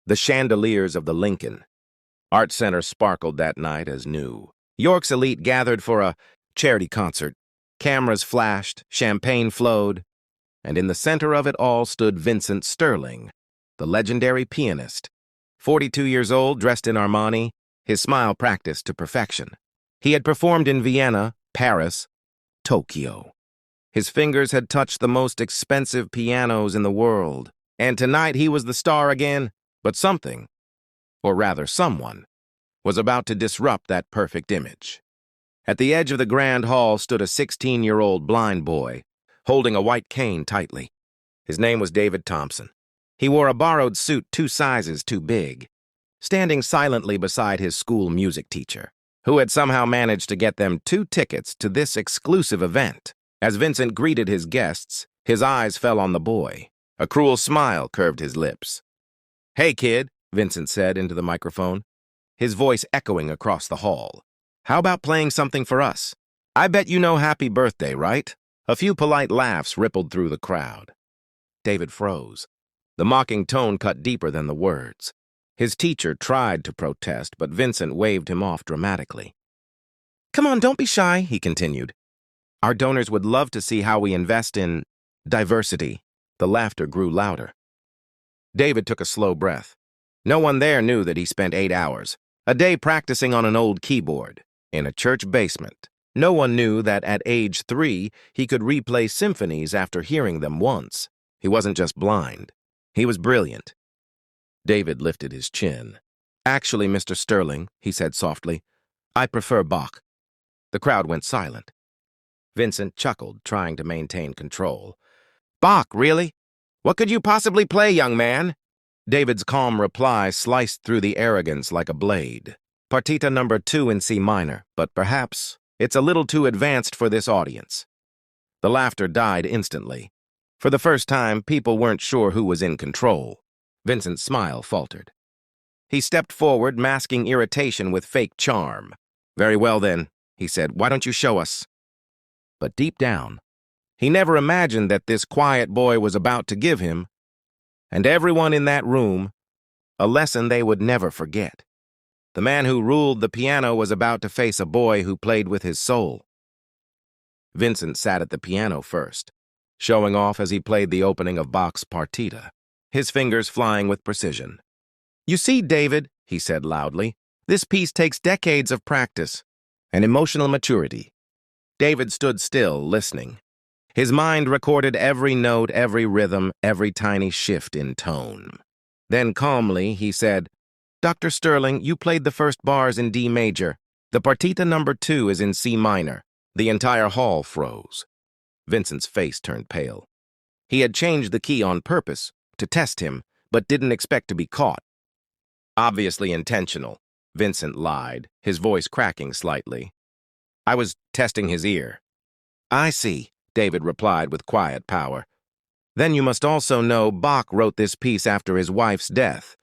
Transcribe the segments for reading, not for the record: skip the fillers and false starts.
the chandeliers of the Lincoln. Art Center sparkled that night as new. York's elite gathered for a charity concert. Cameras flashed, champagne flowed, and in the center of it all stood Vincent Sterling, the legendary pianist. 42 years old, dressed in Armani, his smile practiced to perfection. He had performed in Vienna, Paris, Tokyo. His fingers had touched the most expensive pianos in the world, and tonight he was the star again. But something, or rather someone, was about to disrupt that perfect image. At the edge of the grand hall stood a 16-year-old blind boy, holding a white cane tightly. His name was David Thompson. He wore a borrowed suit 2 sizes too big, standing silently beside his school music teacher, who had somehow managed to get them 2 tickets to this exclusive event. As Vincent greeted his guests, his eyes fell on the boy. A cruel smile curved his lips. "Hey, kid," Vincent said into the microphone, his voice echoing across the hall. "How about playing something for us? I bet you know Happy Birthday, right?" A few polite laughs rippled through the crowd. David froze. The mocking tone cut deeper than the words. His teacher tried to protest, but Vincent waved him off dramatically. "Come on, don't be shy," he continued. "Our donors would love to see how we invest in diversity." The laughter grew louder. David took a slow breath. No one there knew that he spent 8 hours, a day practicing on an old keyboard, in a church basement. No one knew that at age 3, he could replay symphonies after hearing them once. He wasn't just blind. He was brilliant. David lifted his chin. "Actually, Mr. Sterling," he said softly, "I prefer Bach." The crowd went silent. Vincent chuckled, trying to maintain control. "Bach, really? What could you possibly play, young man?" David's calm reply sliced through the arrogance like a blade. "Partita number 2 in C minor, but perhaps it's a little too advanced for this audience." The laughter died instantly. For the first time, people weren't sure who was in control. Vincent's smile faltered. He stepped forward, masking irritation with fake charm. "Very well then," he said, "why don't you show us?" But deep down, he never imagined that this quiet boy was about to give him, and everyone in that room, a lesson they would never forget. The man who ruled the piano was about to face a boy who played with his soul. Vincent sat at the piano first, showing off as he played the opening of Bach's Partita, his fingers flying with precision. "You see, David," he said loudly, "this piece takes decades of practice and emotional maturity." David stood still, listening. His mind recorded every note, every rhythm, every tiny shift in tone. Then calmly, he said, "Dr. Sterling, you played the first bars in D major. The Partita number 2 is in C minor." The entire hall froze. Vincent's face turned pale. He had changed the key on purpose, to test him, but didn't expect to be caught. "Obviously intentional," Vincent lied, his voice cracking slightly. "I was testing his ear." "I see," David replied with quiet power. "Then you must also know Bach wrote this piece after his wife's death.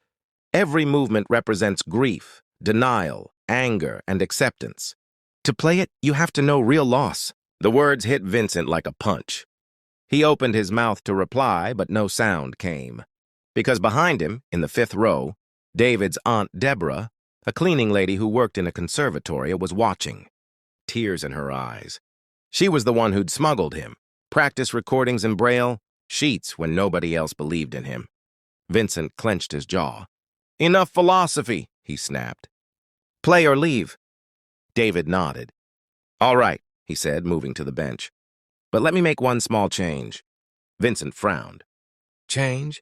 Every movement represents grief, denial, anger, and acceptance. To play it, you have to know real loss." The words hit Vincent like a punch. He opened his mouth to reply, but no sound came. Because behind him, in the 5th row, David's Aunt Deborah, a cleaning lady who worked in a conservatory, was watching, tears in her eyes. She was the one who'd smuggled him. Practice recordings in Braille, sheets when nobody else believed in him. Vincent clenched his jaw. "Enough philosophy," he snapped. "Play or leave." David nodded. "All right," he said, moving to the bench. "But let me make one small change." Vincent frowned. "Change?"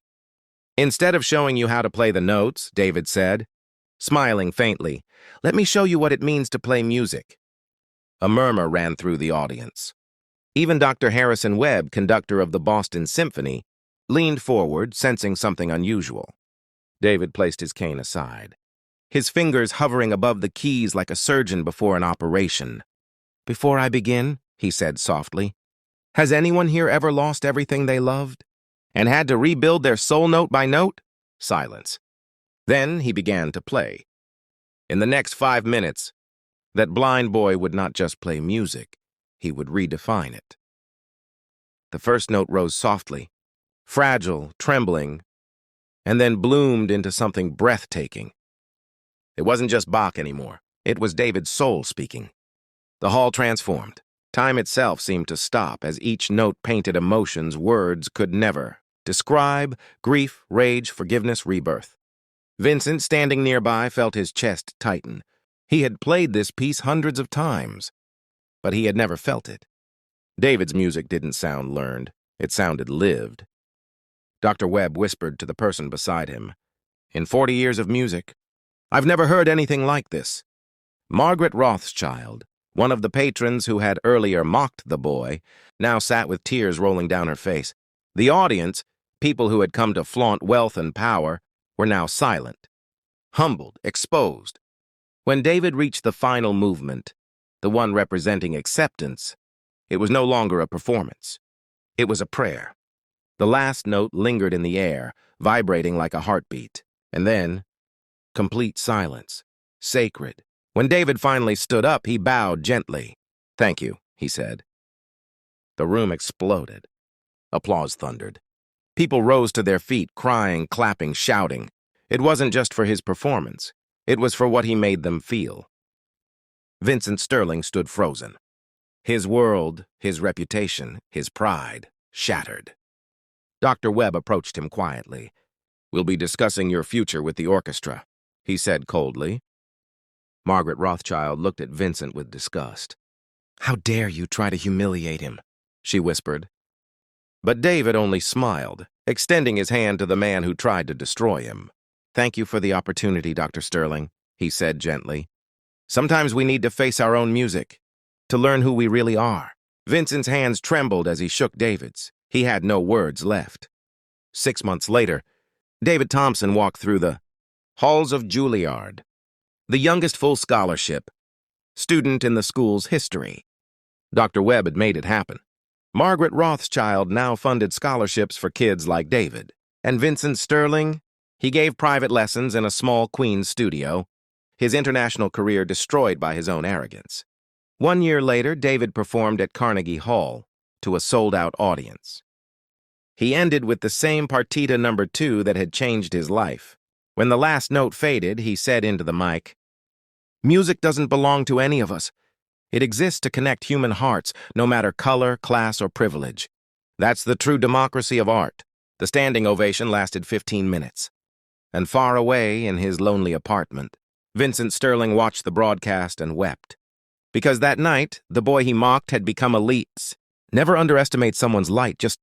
"Instead of showing you how to play the notes," David said, smiling faintly, "let me show you what it means to play music." A murmur ran through the audience. Even Dr. Harrison Webb, conductor of the Boston Symphony, leaned forward, sensing something unusual. David placed his cane aside, his fingers hovering above the keys like a surgeon before an operation. "Before I begin," he said softly, "has anyone here ever lost everything they loved and had to rebuild their soul note by note?" Silence. Then he began to play. In the next 5 minutes, that blind boy would not just play music, he would redefine it. The first note rose softly, fragile, trembling, and then bloomed into something breathtaking. It wasn't just Bach anymore. It was David's soul speaking. The hall transformed. Time itself seemed to stop as each note painted emotions words could never describe: grief, rage, forgiveness, rebirth. Vincent, standing nearby, felt his chest tighten. He had played this piece hundreds of times, but he had never felt it. David's music didn't sound learned. It sounded lived. Dr. Webb whispered to the person beside him, "In 40 years of music, I've never heard anything like this." Margaret Rothschild, one of the patrons who had earlier mocked the boy, now sat with tears rolling down her face. The audience, people who had come to flaunt wealth and power, were now silent, humbled, exposed. When David reached the final movement, the one representing acceptance, it was no longer a performance. It was a prayer. The last note lingered in the air, vibrating like a heartbeat, and then complete silence, sacred. When David finally stood up, he bowed gently. "Thank you," he said. The room exploded. Applause thundered. People rose to their feet, crying, clapping, shouting. It wasn't just for his performance. It was for what he made them feel. Vincent Sterling stood frozen. His world, his reputation, his pride, shattered. Dr. Webb approached him quietly. "We'll be discussing your future with the orchestra," he said coldly. Margaret Rothschild looked at Vincent with disgust. "How dare you try to humiliate him?" she whispered. But David only smiled, extending his hand to the man who tried to destroy him. "Thank you for the opportunity, Dr. Sterling," he said gently. "Sometimes we need to face our own music, to learn who we really are." Vincent's hands trembled as he shook David's. He had no words left. 6 months later, David Thompson walked through the halls of Juilliard, the youngest full scholarship student in the school's history. Dr. Webb had made it happen. Margaret Rothschild now funded scholarships for kids like David. And Vincent Sterling, he gave private lessons in a small Queens studio, his international career destroyed by his own arrogance. 1 year later, David performed at Carnegie Hall to a sold-out audience. He ended with the same partita number 2 that had changed his life. When the last note faded, he said into the mic, "Music doesn't belong to any of us. It exists to connect human hearts, no matter color, class, or privilege. That's the true democracy of art." The standing ovation lasted 15 minutes. And far away in his lonely apartment, Vincent Sterling watched the broadcast and wept. Because that night, the boy he mocked had become elite. Never underestimate someone's light just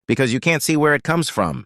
because you can't see where it comes from.